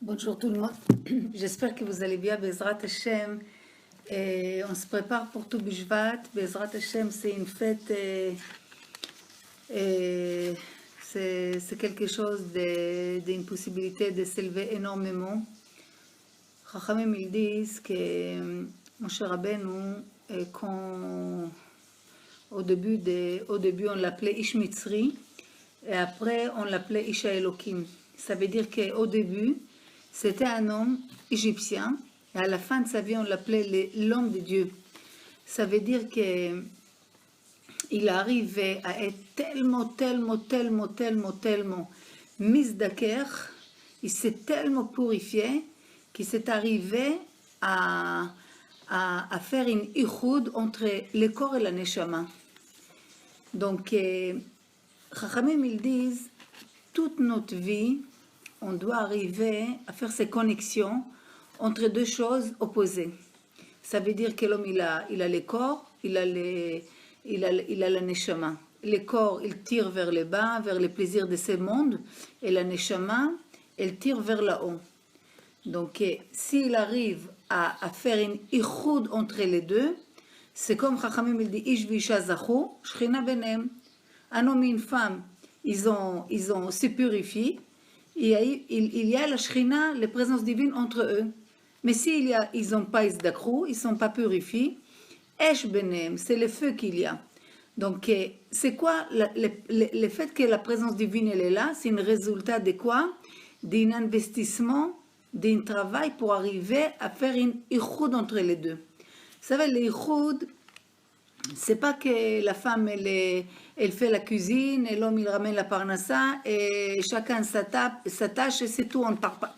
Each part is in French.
Bonjour tout le monde, j'espère que vous allez bien, Bezrat Hashem. On se prépare pour tout Bishvat. Bezrat Hashem, c'est une fête, c'est quelque chose d'une possibilité de s'élever énormément. Chachamim, ils disent que Moshe Rabbeinu, quand au début on l'appelait Ish Mitzri, et après on l'appelait Isha Elokim. Ça veut dire qu'au début, c'était un homme égyptien, et à la fin de sa vie, on l'appelait l'homme de Dieu. Ça veut dire qu'il arrivait à être tellement misdaker, il s'est tellement purifié qu'il s'est arrivé à faire une ichoud entre le corps et la neshama. Donc, Chachamim, ils disent, toute notre vie, on doit arriver à faire ces connexions entre deux choses opposées. Ça veut dire que l'homme, il a le corps, il a la neshama. Le corps, il tire vers le bas, vers les plaisirs de ce monde, et la neshama, elle tire vers le haut. Donc, s'il arrive à faire une ichoud entre les deux, c'est comme Chachamim, il dit, Ish v'isha zachu, shchina benem. Un homme et une femme, ils se purifient, et il y a la Shrina, la présence divine entre eux. Mais ils n'ont pas Isdakru, ils ne sont pas purifiés, Esh Benem, c'est le feu qu'il y a. Donc, c'est quoi le fait que la présence divine elle est là? C'est un résultat de quoi? D'un investissement, d'un travail pour arriver à faire une ichoud entre les deux. Vous savez, l'ichoud, c'est pas que la femme elle fait la cuisine et l'homme il ramène la parnassa et chacun s'attache et c'est tout, on ne part pas.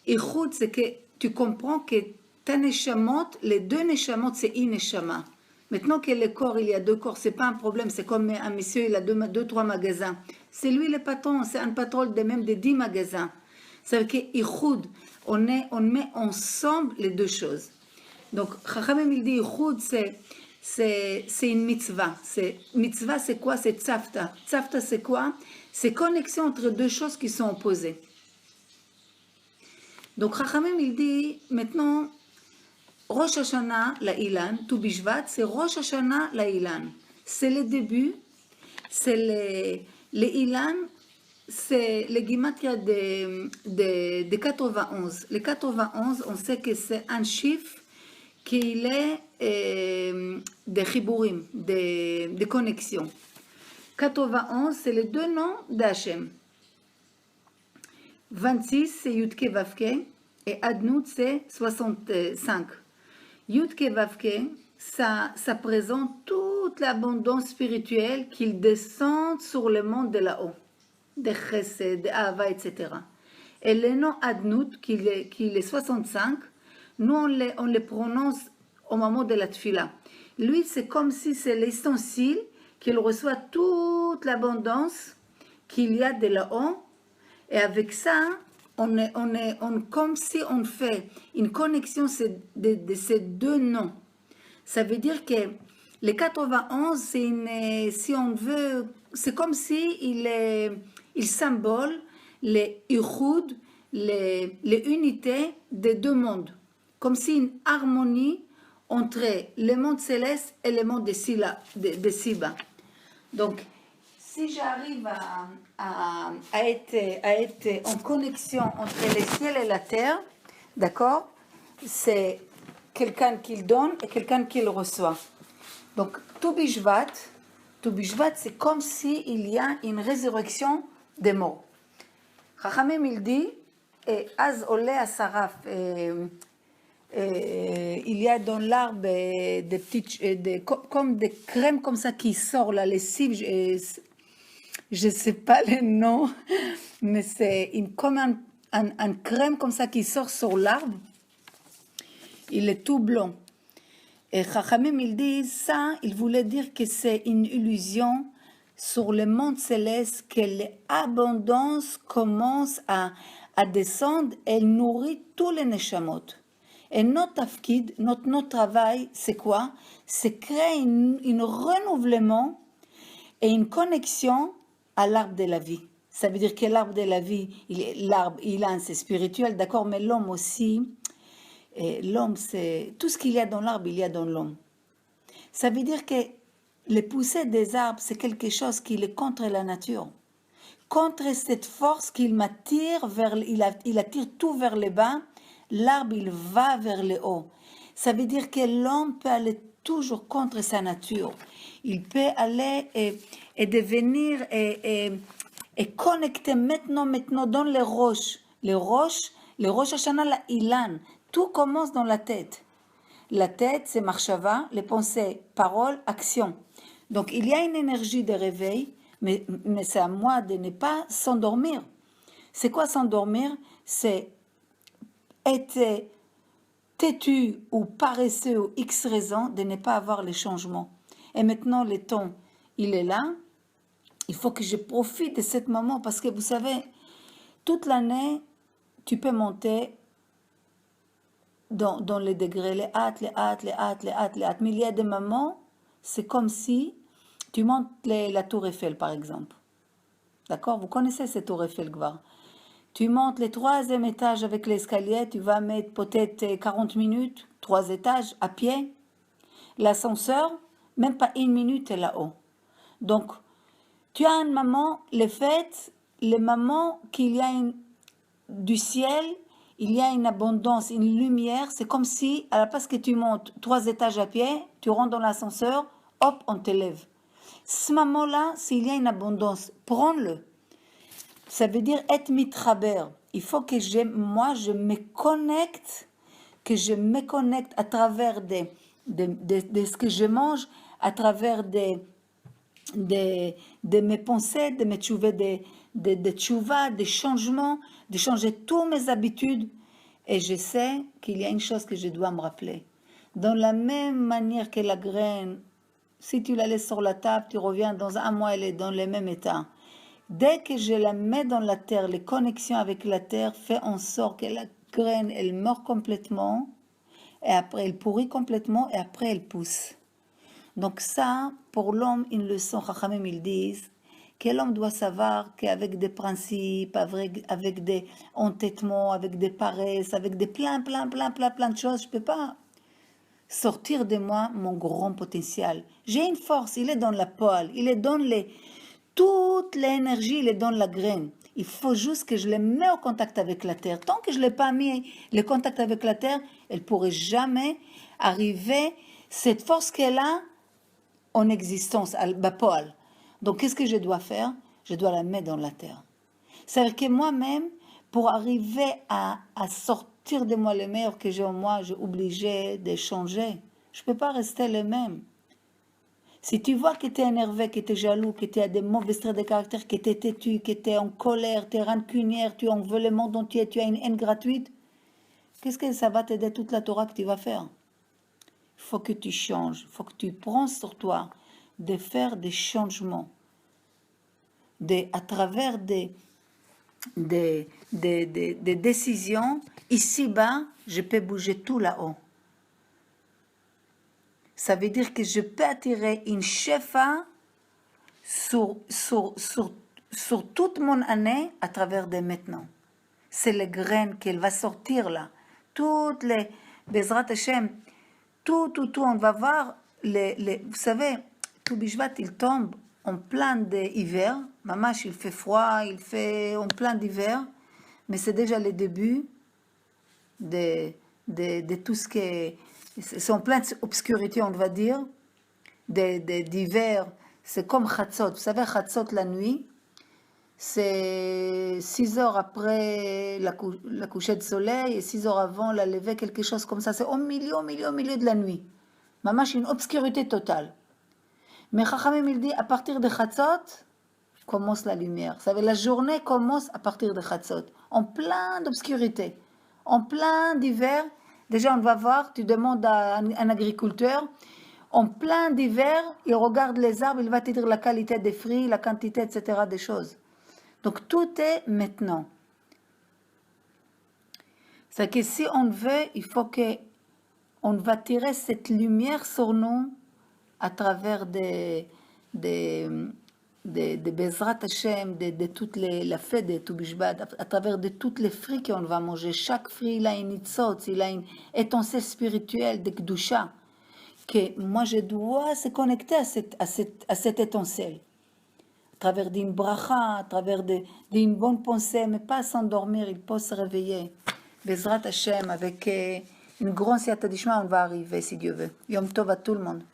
Ichoud, c'est que tu comprends que ta neshamot, les deux neshamot, c'est une neshama. Maintenant que le corps, il y a deux corps, c'est pas un problème, c'est comme un monsieur, il a deux, trois magasins. C'est lui le patron, c'est un patron de même de 10 magasins. Ça veut dire que Ichoud, on met ensemble les deux choses. Donc, Chachamim, il dit Ichoud, c'est une mitzvah. Mitzvah, c'est quoi? C'est tzafta. Tzafta, c'est quoi? C'est connexion entre deux choses qui sont opposées. Donc, Chachamim, il dit, maintenant, Rosh Hashanah, la Ilan, tout Bishvat, c'est Rosh Hashanah, la Ilan. C'est le début, c'est le Ilan, c'est le Gimatria de 91. Le 91, on sait que c'est un chiffre qu'il est des chibourim, des connexions. 91, c'est les deux noms d'Hachem. 26, c'est Yudke Vavke, et Adnout, c'est 65. Yudke Vavke, ça présente toute l'abondance spirituelle qu'il descend sur le monde de là-haut, de Chesed, de Ahava, etc. Et le nom Adnout, qui est 65, nous, on les prononce au moment de la tfila. Lui, c'est comme si c'est l'ustensile qu'il reçoit toute l'abondance qu'il y a de là-haut. Et avec ça, comme si on fait une connexion de ces deux noms. Ça veut dire que les 91, si on veut, c'est comme si il symbole les ichoud, les unités des deux mondes. Comme si une harmonie entre le monde céleste et le monde de Siba. Donc, si j'arrive à être en connexion entre le ciel et la terre, d'accord, c'est quelqu'un qui le donne et quelqu'un qui le reçoit. Donc, tout Bishvat, c'est comme s'il y a une résurrection des morts. Chachamim, il dit, et Az Ole Asaraf, il y a dans l'arbre des petites, comme des crèmes comme ça qui sortent, la lessive, je ne sais pas les noms, mais c'est comme un crème comme ça qui sort sur l'arbre. Il est tout blanc. Et Chachamim, il dit ça, il voulait dire que c'est une illusion sur le monde céleste, que l'abondance commence à descendre, elle nourrit tous les neshamot. Et notre tafkid, notre travail, c'est quoi? C'est créer un renouvellement et une connexion à l'arbre de la vie. Ça veut dire que l'arbre de la vie, l'arbre, il a un c'est spirituel, d'accord, mais l'homme aussi, l'homme, c'est tout ce qu'il y a dans l'arbre, il y a dans l'homme. Ça veut dire que les poussées des arbres, c'est quelque chose qui est contre la nature. Contre cette force qu'il m'attire vers, il attire tout vers le bas, l'arbre, il va vers le haut. Ça veut dire que l'homme peut aller toujours contre sa nature. Il peut aller et devenir et connecter maintenant dans les roches. Les roches Hashanah, la Ilan, tout commence dans la tête. La tête, c'est marshava, les pensées, paroles, actions. Donc, il y a une énergie de réveil, mais c'est à moi de ne pas s'endormir. C'est quoi s'endormir? C'est être têtu ou paresseux ou X raison de ne pas avoir les changements. Et maintenant, le temps, il est là. Il faut que je profite de ce moment parce que vous savez, toute l'année, tu peux monter dans les degrés, les hâtes. Mais il y a des moments, c'est comme si tu montes la tour Eiffel, par exemple. D'accord? Vous connaissez cette tour Eiffel, Gvar. Tu montes le 3e étage avec l'escalier, tu vas mettre peut-être 40 minutes, 3 étages à pied. L'ascenseur, même pas 1 minute est là-haut. Donc, tu as un moment, le moment qu'il y a du ciel, il y a une abondance, une lumière. C'est comme si, à la place que tu montes 3 étages à pied, tu rentres dans l'ascenseur, hop, on t'élève. Ce moment-là, s'il y a une abondance, prends-le. Ça veut dire être mitraber. Il faut que je me connecte, à travers de ce que je mange, à travers de mes pensées, de mes tchouvas, de tchouva, des changements, de changer toutes mes habitudes. Et je sais qu'il y a une chose que je dois me rappeler. Dans la même manière que la graine, si tu la laisses sur la table, tu reviens dans 1 mois, elle est dans le même état. Dès que je la mets dans la terre, les connexions avec la terre fait en sorte que la graine, elle meurt complètement, et après elle pourrit complètement, et après elle pousse. Donc ça, pour l'homme, une leçon, Chachamim, ils disent que l'homme doit savoir qu'avec des principes, avec des entêtements, avec des paresses, avec des plein de choses, je ne peux pas sortir de moi mon grand potentiel. J'ai une force, il est dans la poêle, il est dans toute l'énergie, il est dans la graine. Il faut juste que je le mette en contact avec la terre. Tant que je ne l'ai pas mis le contact avec la terre, elle ne pourrait jamais arriver, cette force qu'elle a, en existence, à Bapol. Donc, qu'est-ce que je dois faire? Je dois la mettre dans la terre. C'est-à-dire que moi-même, pour arriver à sortir de moi le meilleur que j'ai en moi, j'ai obligé de changer. Je ne peux pas rester le même. Si tu vois que tu es énervé, que tu es jaloux, que tu as des mauvais traits de caractère, que tu es têtu, que tu es en colère, tu es rancunière, tu en veux le monde entier, tu as une haine gratuite, qu'est-ce que ça va t'aider toute la Torah que tu vas faire? Il faut que tu changes, il faut que tu prends sur toi de faire des changements, à travers des décisions. Ici-bas, je peux bouger tout là-haut. Ça veut dire que je peux attirer une shefa sur toute mon année à travers des maintenant. C'est les graines qu'elle va sortir là. Toutes les Bezrat Hashem, tout, on va voir, vous savez, tout Bishvat, il tombe en plein d'hiver. Mamash, il fait froid, il fait en plein d'hiver, mais c'est déjà le début de tout ce qui est... C'est en pleine obscurité, on va dire, d'hiver. C'est comme Chatzot. Vous savez, Chatzot, la nuit, c'est 6 heures après la couchée de soleil et 6 heures avant la levée, quelque chose comme ça. C'est au milieu de la nuit. Mamash, une obscurité totale. Mais Chachamim, il dit, à partir de Chatzot, commence la lumière. Ça veut dire, la journée commence à partir de Chatzot. En plein d'obscurité. En plein d'hiver. Déjà, on va voir, tu demandes à un agriculteur, en plein d'hiver, il regarde les arbres, il va te dire la qualité des fruits, la quantité, etc. des choses. Donc, tout est maintenant. C'est que si on veut, il faut que on va tirer cette lumière sur nous à travers des de Bezrat Hashem, de toute la fête de Tou Bishvat, à travers de toutes les fruits qu'on va manger. Chaque fruit, il a une nitzot, il a une étincelle spirituelle de Kedusha, que moi je dois se connecter à cette étincelle. À travers d'une bracha, à travers d'une bonne pensée, mais pas s'endormir, il peut se réveiller. Bezrat Hashem, avec une grande siyata d'ishma, on va arriver, si Dieu veut. Yom Tov à tout le monde.